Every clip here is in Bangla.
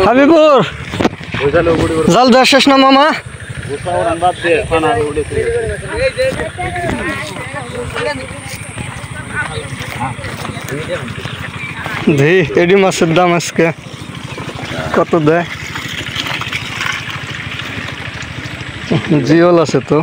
হাবিবুর জাল দেওয়া শেষ না মামা? এডি মাছের দাম আজকে কত দেয়? জিওল আছে তো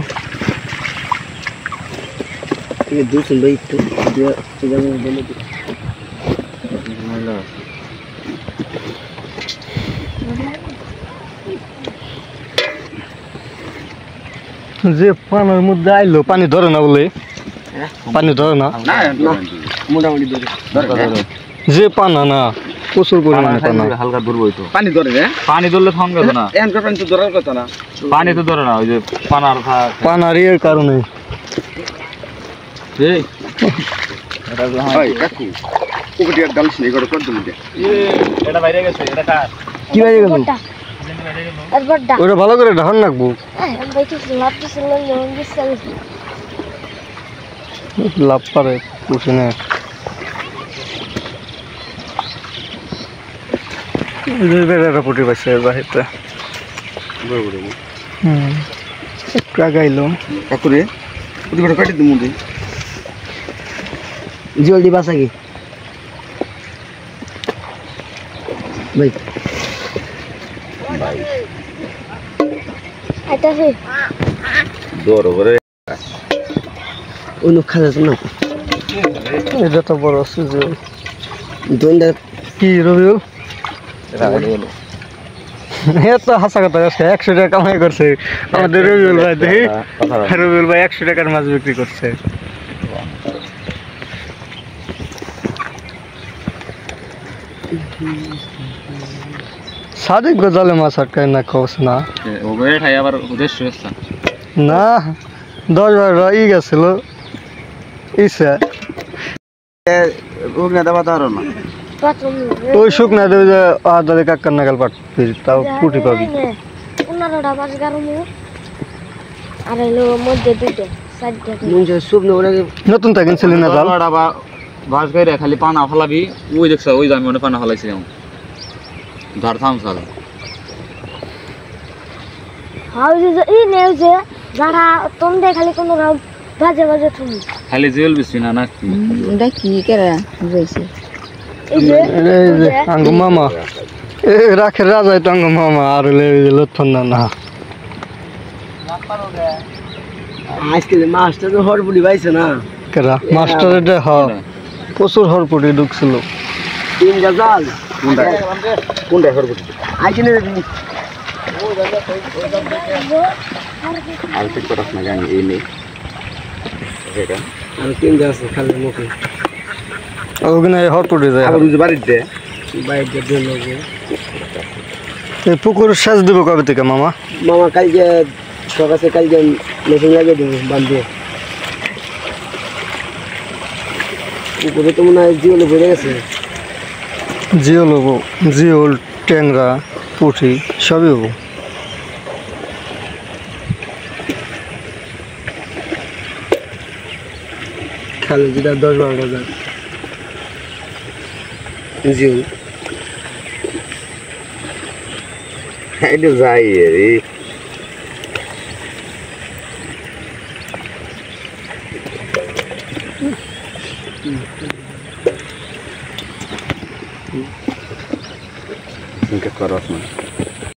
যে পানের মধ্যে আইলো পানি ধরে না বলে পানি ধরে না মোটামুটি যে পানা না প্রচুর পরিমাণে পানা হালকা ধরবই তো পানি ধরে পানি ধরলে সঙ্গে না পানি তো ধরার কথা না পানি তো ধরে না ওই যে পানার এর কারণে কি বাইরে গেল ওটা ভালো করে ঢাকন রাখবো লাভ পারে পুষে না পুটি পাইছে বাহিরটা গাইলাম কাকুরে পুটি করে কাটি দিমু দে জলদি বাসা কি ভাই এটা হে দৌড় করে অন্য খাওয়া যাচ্ছে না এটা তো বড় আছে যে দোনটা কি রবিউল তো হাসা কথা 100 টাকা কামাই করছে আমাদের রবিউল ভাই দেখি রবিউল ভাই 100 টাকার মাছ বিক্রি করছে সাদিক গজালে মাছ আটকায় না খোস না ওগরে খাই আবার উদ্দেশ্য হচ্ছে না 10-12 ই গেছিল ইসে ওগরে দাবা তারো না ওই শুকনা দেবে যে আদালে কাকার নাগাল পাটবি তাও পুটি পাবি 15টা মাছ গারমু আর এলো মধ্যে দুটো সাইডটা মুঞ্জে শুকনো ওরা নতুন তা কিনছিলি না জাল ডাবা বাস গাইরে খালি পানা ফলাবি ওই দেখছ ওই জামি মনে পানা ফলাইছিলাম ধার থাম সাল হাউ যে ই নেও যে যারা তোমরা খালি কোন গাও বাজে বাজে তুমি খালি জেল বিছি না না এটা কি করে বুঝাইছে এই যে আঙ্গু মামা এ রাখে রাজাই তো আঙ্গু মামা আর লক্ষণ না না আজকে মাছটা তো হরপুরি পাইছে না কেরা মাস্টারের হ প্রচুর হরপুটি ঢুকছিল 3 জাল কোনটা করবি আইনে আর ঠিক করাস না জানি এই নেই এটা আর 3 জাল আছে খালি মুখে ওখানে হরপুটি যায় আবার উজ বাড়িতে বাইরে দিয়ে লোকে এই পুকুর সেচ দিব কবে থেকে মামা মামা কালকে সকালে কালকে মেশিন লাগিয়ে দেবো বান্ধব উপরে তো মনে হয় জিওলে ভরে গেছে জিওল হবো জিওল ট্যাংরা পুঁটি সবই হবো খালে যেটা 10-12 হাজার জিওল এটা যাই রে Sin que corras, man.